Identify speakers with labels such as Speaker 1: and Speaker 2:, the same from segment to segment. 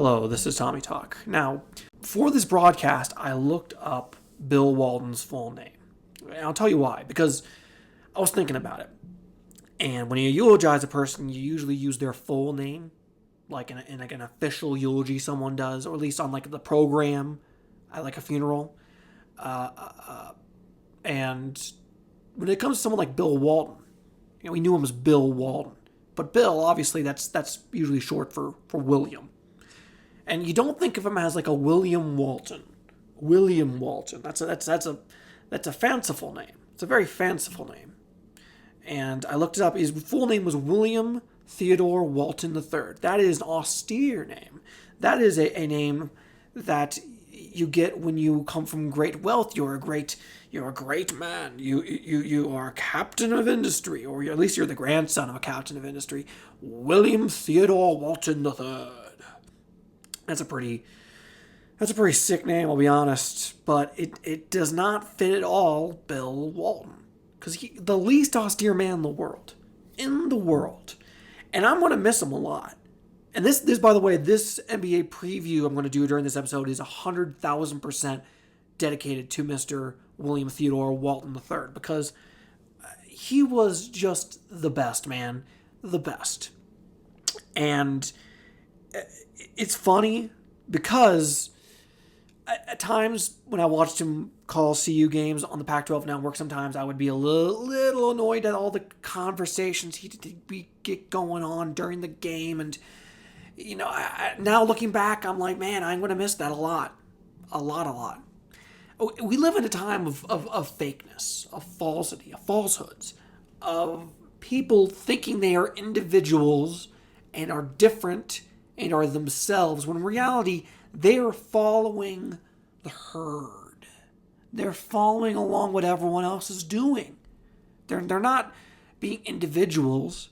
Speaker 1: Hello, this is Tommy Talk. Now, for this broadcast, I looked up Bill Walton's full name. And I'll tell you why. Because I was thinking about it. And when you eulogize a person, you usually use their full name, like in an official eulogy someone does, or at least on like the program at like a funeral. And when it comes to someone like Bill Walton, we knew him as Bill Walton. But Bill, obviously, that's usually short for William. And you don't think of him as like a William Walton. William Walton. That's a fanciful name. It's a very fanciful name. And I looked it up. His full name was William Theodore Walton III. That is an austere name. That is a name that you get when you come from great wealth. You're a great man. You are a captain of industry, or at least you're the grandson of a captain of industry. William Theodore Walton III. That's a pretty sick name, I'll be honest, but it does not fit at all Bill Walton, because he's the least austere man in the world, and I'm going to miss him a lot. And this, by the way, this NBA preview I'm going to do during this episode is 100,000% dedicated to Mr. William Theodore Walton III, because he was just the best, man, the best. And it's funny because at times when I watched him call CU games on the Pac-12 network, sometimes I would be a little annoyed at all the conversations he'd get going on during the game. And, now looking back, I'm like, man, I'm going to miss that a lot. We live in a time of fakeness, of falsity, of falsehoods, of people thinking they are individuals and are different and are themselves, when in reality, they are following the herd. They're following along what everyone else is doing. They're not being individuals.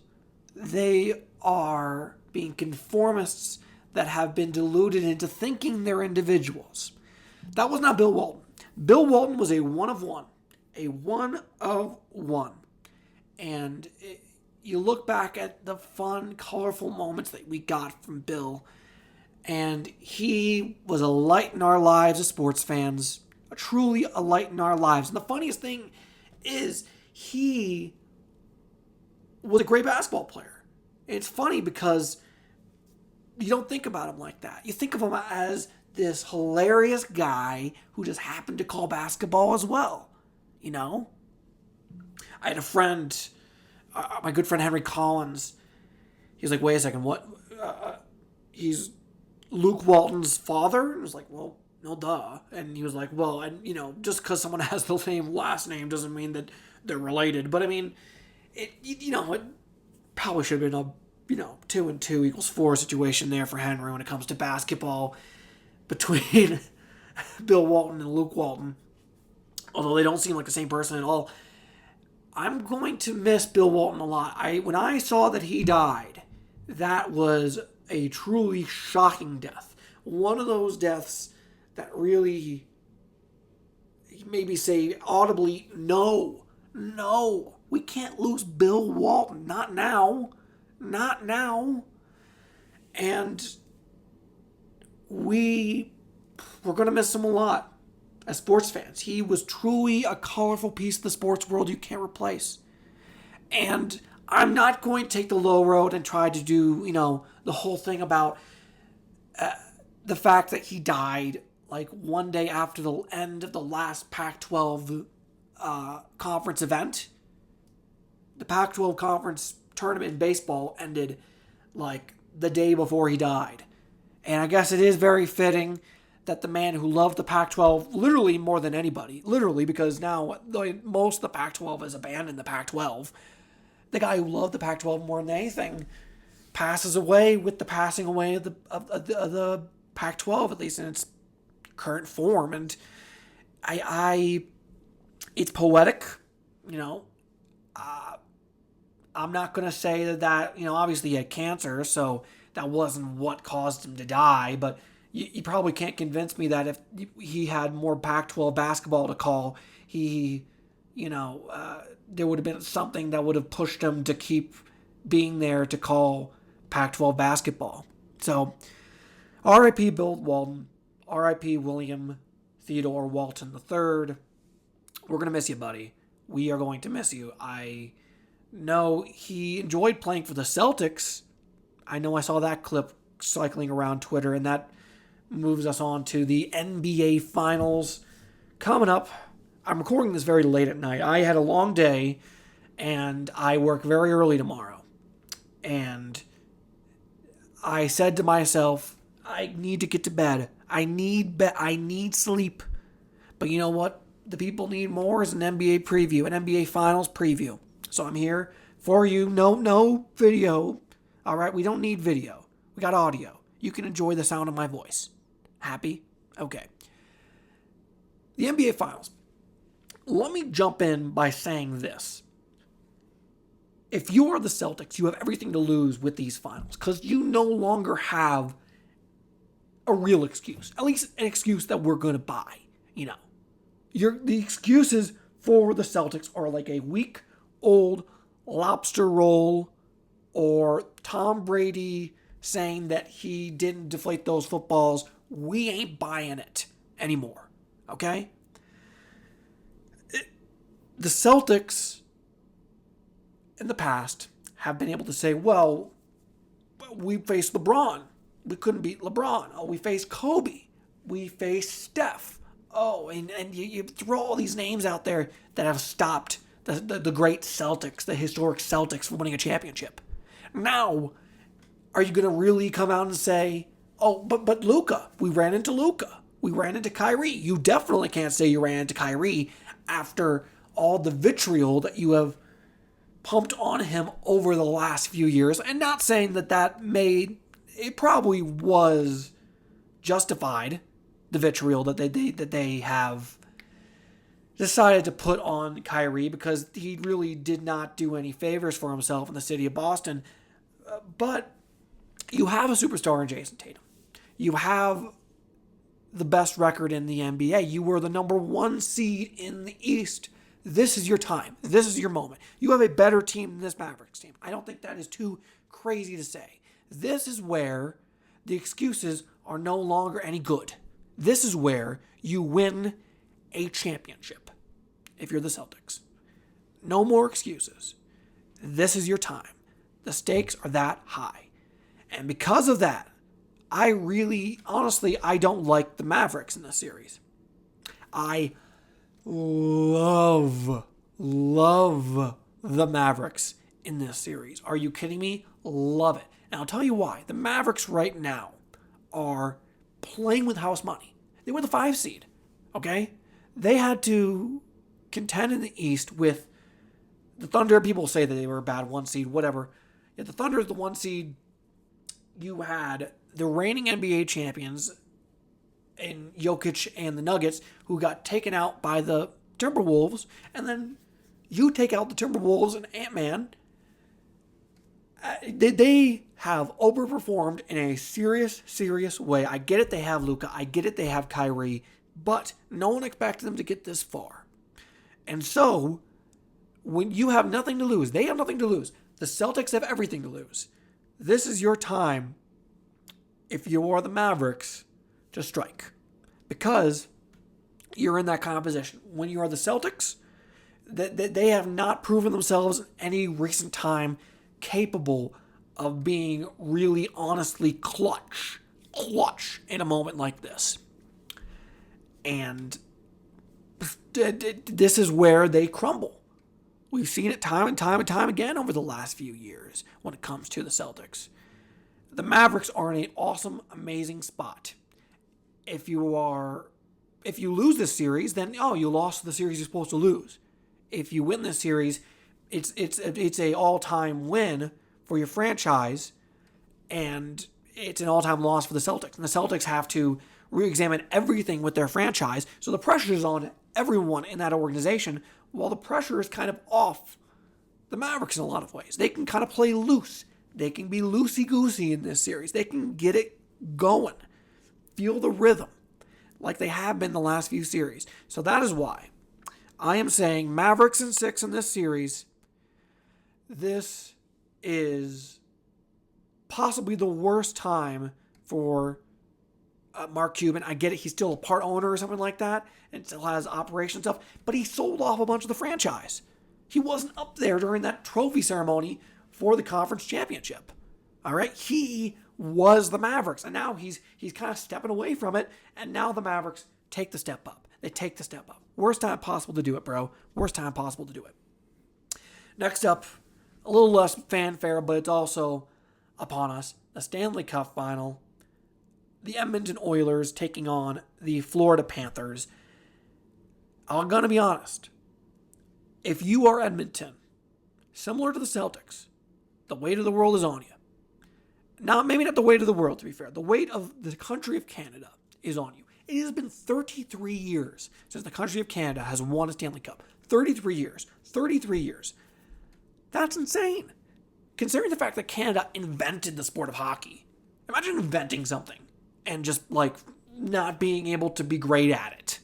Speaker 1: They are being conformists that have been deluded into thinking they're individuals. That was not Bill Walton. Bill Walton was a one of one. A one of one. And you look back at the fun, colorful moments that we got from Bill, and he was a light in our lives as sports fans, truly a light in our lives. And the funniest thing is he was a great basketball player. It's funny because you don't think about him like that. You think of him as this hilarious guy who just happened to call basketball as well. I had a friend, my good friend Henry Collins. He was like, wait a second, what? He's Luke Walton's father? And I was like, well, no, duh. And he was like, well, and just because someone has the same last name doesn't mean that they're related. But I mean, it probably should have been a 2 and 2 equals 4 situation there for Henry when it comes to basketball between Bill Walton and Luke Walton. Although they don't seem like the same person at all. I'm going to miss Bill Walton a lot. When I saw that he died, that was a truly shocking death. One of those deaths that really made me say audibly, no, we can't lose Bill Walton. Not now. And we're going to miss him a lot. As sports fans, he was truly a colorful piece of the sports world you can't replace. And I'm not going to take the low road and try to do, the whole thing about the fact that he died like one day after the end of the last Pac-12 conference event. The Pac-12 conference tournament in baseball ended like the day before he died. And I guess it is very fitting that the man who loved the Pac-12 literally more than anybody, literally, because now most of the Pac-12 has abandoned the Pac-12. The guy who loved the Pac-12 more than anything passes away with the passing away of the Pac-12, at least in its current form. And it's poetic, I'm not going to say that, obviously he had cancer, so that wasn't what caused him to die, but you probably can't convince me that if he had more Pac-12 basketball to call, there would have been something that would have pushed him to keep being there to call Pac-12 basketball. So R.I.P. Bill Walton. R.I.P. William Theodore Walton III. We're going to miss you, buddy. We are going to miss you. I know he enjoyed playing for the Celtics. I know I saw that clip cycling around Twitter, and that moves us on to the NBA Finals coming up. I'm recording this very late at night. I had a long day, and I work very early tomorrow. And I said to myself, I need to get to bed. I need sleep. But you know what? The people need more is an NBA preview, an NBA Finals preview. So I'm here for you. No video. All right, we don't need video. We got audio. You can enjoy the sound of my voice. Happy? Okay. The NBA Finals. Let me jump in by saying this. If you are the Celtics, you have everything to lose with these finals because you no longer have a real excuse. At least an excuse that we're going to buy, The excuses for the Celtics are like a week-old lobster roll or Tom Brady saying that he didn't deflate those footballs. We ain't buying it anymore, okay? The Celtics in the past have been able to say, well, we faced LeBron. We couldn't beat LeBron. Oh, we faced Kobe. We faced Steph. Oh, and you throw all these names out there that have stopped the great Celtics, the historic Celtics from winning a championship. Now, are you going to really come out and say, oh, but Luka, we ran into Luka. We ran into Kyrie. You definitely can't say you ran into Kyrie after all the vitriol that you have pumped on him over the last few years. And not saying it probably was justified, the vitriol that they have decided to put on Kyrie because he really did not do any favors for himself in the city of Boston. But you have a superstar in Jason Tatum. You have the best record in the NBA. You were the number 1 seed in the East. This is your time. This is your moment. You have a better team than this Mavericks team. I don't think that is too crazy to say. This is where the excuses are no longer any good. This is where you win a championship if you're the Celtics. No more excuses. This is your time. The stakes are that high. And because of that, I don't like the Mavericks in this series. I love the Mavericks in this series. Are you kidding me? Love it. And I'll tell you why. The Mavericks right now are playing with house money. They were the 5 seed, okay? They had to contend in the East with the Thunder. People say that they were a bad 1 seed, whatever. Yet the Thunder is the 1 seed. You had the reigning NBA champions in Jokic and the Nuggets who got taken out by the Timberwolves, and then you take out the Timberwolves and Ant-Man. They have overperformed in a serious way. I get it, they have Luka. I get it, they have Kyrie. But no one expected them to get this far. And so, when you have nothing to lose, they have nothing to lose. The Celtics have everything to lose. This is your time, if you are the Mavericks, to strike. Because you're in that kind of position. When you are the Celtics, they have not proven themselves in any recent time capable of being really honestly clutch in a moment like this. And this is where they crumble. We've seen it time and time again over the last few years when it comes to the Celtics. The Mavericks are in an awesome, amazing spot. If you lose this series, then you lost the series you're supposed to lose. If you win this series, it's a all-time win for your franchise, and it's an all-time loss for the Celtics. And the Celtics have to re-examine everything with their franchise. So the pressure is on everyone in that organization, while the pressure is kind of off the Mavericks in a lot of ways. They can kind of play loose. They can be loosey-goosey in this series. They can get it going. Feel the rhythm like they have been the last few series. So that is why I am saying Mavericks in 6 in this series. This is possibly the worst time for Mark Cuban, I get it. He's still a part owner or something like that and still has operations stuff, but he sold off a bunch of the franchise. He wasn't up there during that trophy ceremony for the conference championship. All right? He was the Mavericks, and now he's kind of stepping away from it, and now the Mavericks take the step up. They take the step up. Worst time possible to do it, bro. Worst time possible to do it. Next up, a little less fanfare, but it's also upon us. The Stanley Cup final. The Edmonton Oilers taking on the Florida Panthers. I'm going to be honest. If you are Edmonton, similar to the Celtics, the weight of the world is on you. Maybe not the weight of the world, to be fair. The weight of the country of Canada is on you. It has been 33 years since the country of Canada has won a Stanley Cup. 33 years. 33 years. That's insane. Considering the fact that Canada invented the sport of hockey. Imagine inventing something and just, not being able to be great at it.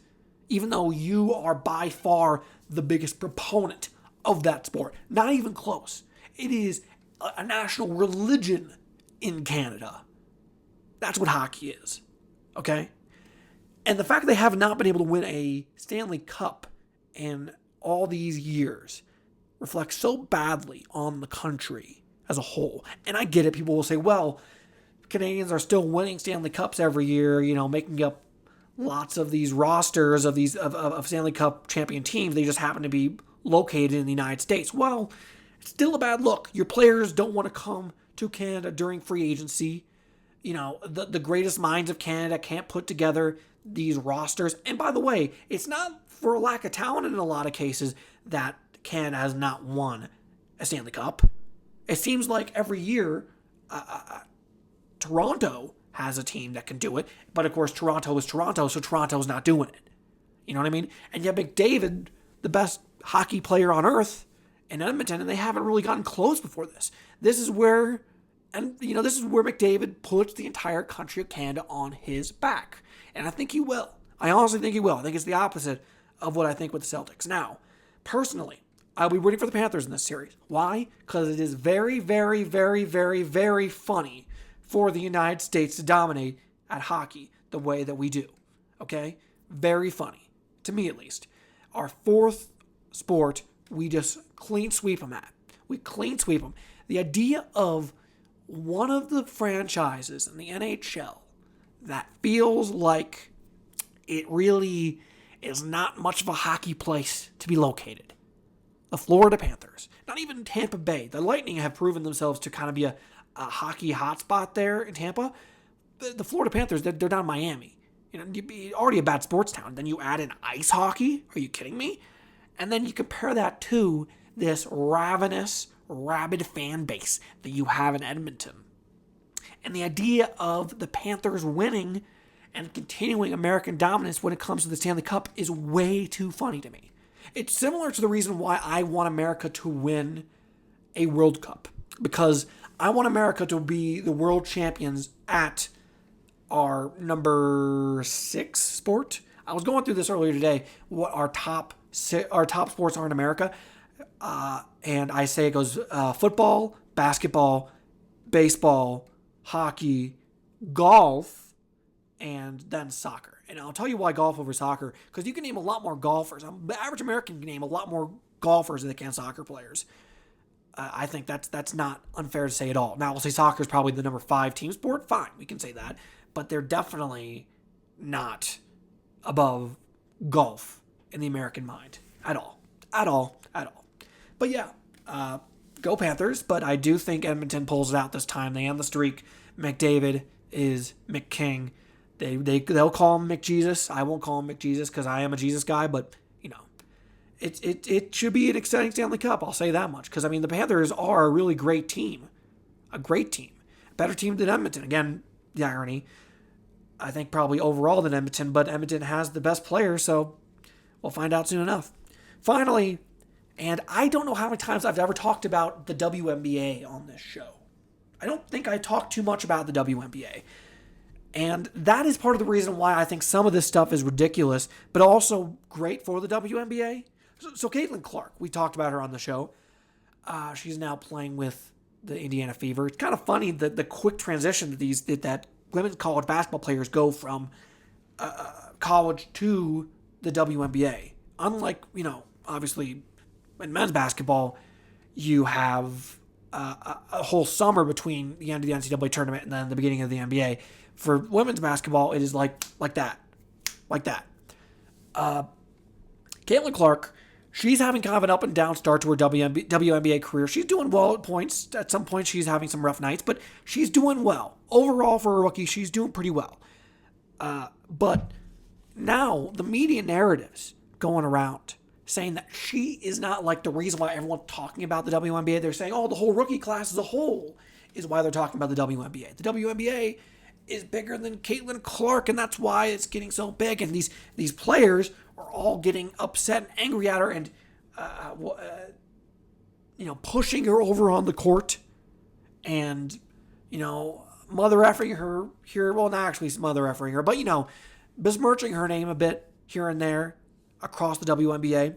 Speaker 1: Even though you are by far the biggest proponent of that sport. Not even close. It is a national religion in Canada. That's what hockey is. Okay? And the fact that they have not been able to win a Stanley Cup in all these years reflects so badly on the country as a whole. And I get it. People will say, well, Canadians are still winning Stanley Cups every year, making up lots of these rosters of Stanley Cup champion teams. They just happen to be located in the United States. Well, it's still a bad look. Your players don't want to come to Canada during free agency. The greatest minds of Canada can't put together these rosters. And by the way, it's not for a lack of talent in a lot of cases that Canada has not won a Stanley Cup. It seems like every year, Toronto has a team that can do it. But of course, Toronto is Toronto, so Toronto's not doing it. You know what I mean? And yet McDavid, the best hockey player on earth, in Edmonton, and they haven't really gotten close before this. This is where McDavid puts the entire country of Canada on his back. And I think he will. I honestly think he will. I think it's the opposite of what I think with the Celtics. Now, personally, I'll be rooting for the Panthers in this series. Why? Because it is very, very, very, very, very funny for the United States to dominate at hockey the way that we do. Okay? Very funny. To me, at least. Our fourth sport, we just clean sweep them at. We clean sweep them. The idea of one of the franchises in the NHL that feels like it really is not much of a hockey place to be located. The Florida Panthers. Not even Tampa Bay. The Lightning have proven themselves to kind of be a hockey hotspot there in Tampa. The Florida Panthers, they're down in Miami. Already a bad sports town. Then you add in ice hockey. Are you kidding me? And then you compare that to this ravenous, rabid fan base that you have in Edmonton. And the idea of the Panthers winning and continuing American dominance when it comes to the Stanley Cup is way too funny to me. It's similar to the reason why I want America to win a World Cup. Because I want America to be the world champions at our number 6 sport. I was going through this earlier today, what our top sports are in America. And I say it goes football, basketball, baseball, hockey, golf, and then soccer. And I'll tell you why golf over soccer, because you can name a lot more golfers. The average American can name a lot more golfers than they can soccer players. I think that's not unfair to say at all. Now, we'll say soccer is probably the number 5 team sport. Fine, we can say that. But they're definitely not above golf in the American mind at all. At all. But yeah, go Panthers. But I do think Edmonton pulls it out this time. They end the streak. McDavid is McKing. They'll call him McJesus. I won't call him McJesus because I am a Jesus guy. But it should be an exciting Stanley Cup. I'll say that much. Because the Panthers are a really great team, a great team, better team than Edmonton. Again, the irony. I think probably overall than Edmonton, but Edmonton has the best players, so we'll find out soon enough. Finally. And I don't know how many times I've ever talked about the WNBA on this show. I don't think I talk too much about the WNBA. And that is part of the reason why I think some of this stuff is ridiculous, but also great for the WNBA. So Caitlin Clark, we talked about her on the show. She's now playing with the Indiana Fever. It's kind of funny the quick transition that women's college basketball players go from college to the WNBA. Unlike, obviously in men's basketball, you have a whole summer between the end of the NCAA tournament and then the beginning of the NBA. For women's basketball, it is like that. Caitlin Clark, she's having kind of an up and down start to her WNBA career. She's doing well at points. At some point, she's having some rough nights, but she's doing well. Overall, for a rookie, she's doing pretty well. But now, the media narratives going around saying that she is not like the reason why everyone's talking about the WNBA. They're saying, the whole rookie class as a whole is why they're talking about the WNBA. The WNBA is bigger than Caitlin Clark, and that's why it's getting so big. And these players are all getting upset and angry at her and, pushing her over on the court and, mother effing her here. Well, not actually mother effing her, but, besmirching her name a bit here and there across the WNBA.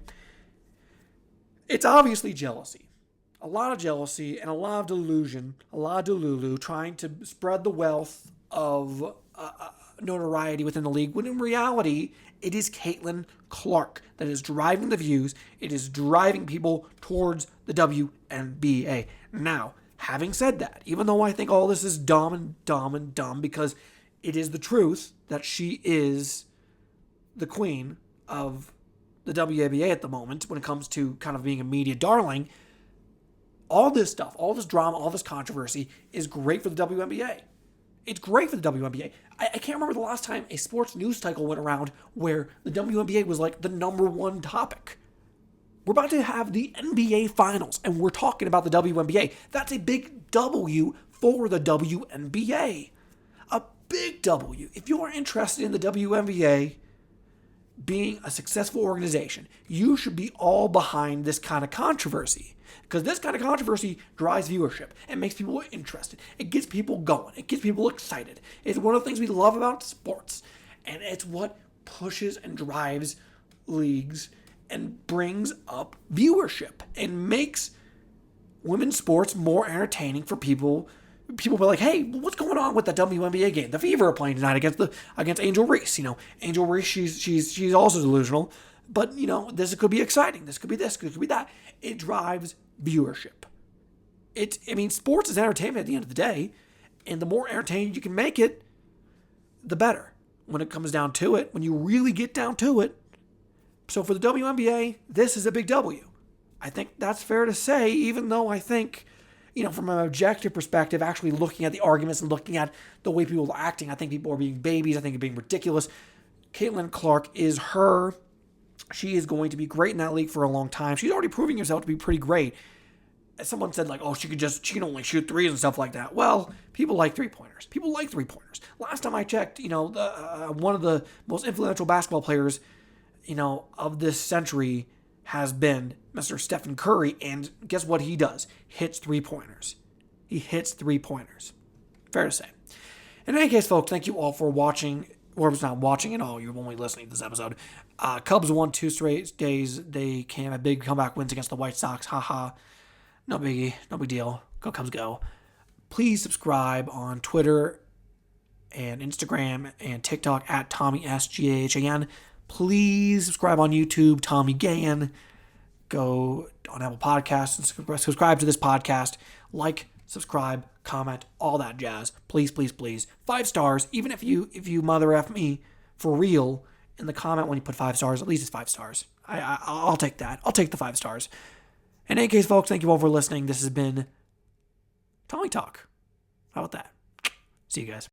Speaker 1: It's obviously jealousy. A lot of jealousy and a lot of delusion, a lot of delulu, trying to spread the wealth of notoriety within the league, when in reality, it is Caitlin Clark that is driving the views. It is driving people towards the WNBA. Now, having said that, even though I think all this is dumb, because it is the truth that she is the queen of the WNBA at the moment when it comes to kind of being a media darling, all this stuff, all this drama, all this controversy is great for the WNBA. It's great for the WNBA. I can't remember the last time a sports news cycle went around where the WNBA was like the number one topic. We're about to have the NBA Finals, and we're talking about the WNBA. That's a big W for the WNBA. A big W. If you are interested in the WNBA being a successful organization, you should be all behind this kind of controversy. Because this kind of controversy drives viewership. It makes people interested. It gets people going. It gets people excited. It's one of the things we love about sports. And it's what pushes and drives leagues and brings up viewership and makes women's sports more entertaining for people. People be like, hey, what's going on with the WNBA game? The Fever are playing tonight against Angel Reese. Angel Reese, she's also delusional. But, this could be exciting. This could be this. Could be that. It drives viewership. Sports is entertainment at the end of the day. And the more entertaining you can make it, the better. When it comes down to it, when you really get down to it. So for the WNBA, this is a big W. I think that's fair to say, even though I think, from an objective perspective, actually looking at the arguments and looking at the way people are acting, I think people are being babies. I think they're being ridiculous. Caitlin Clark is her. She is going to be great in that league for a long time. She's already proving herself to be pretty great. As someone said, she can only shoot threes and stuff like that. Well, people like three-pointers. Last time I checked, one of the most influential basketball players, of this century has been Mr. Stephen Curry. And guess what he does? Hits three-pointers. He hits three-pointers. Fair to say. In any case, folks, thank you all for watching. Or if not watching at all, you're only listening to this episode. Cubs won 2 straight days. They came a big comeback wins against the White Sox. Haha. No biggie. No big deal. Go Cubs go. Please subscribe on Twitter and Instagram and TikTok at TommySGAHAN. Please subscribe on YouTube, Tommy Gahan. Go on Apple Podcasts and subscribe to this podcast. Like, subscribe, comment, all that jazz. Please, please, please. 5 stars. Even if you mother F me for real in the comment when you put 5 stars, at least it's 5 stars. I'll take that. I'll take the 5 stars. In any case, folks, thank you all for listening. This has been Tommy Talk. How about that? See you guys.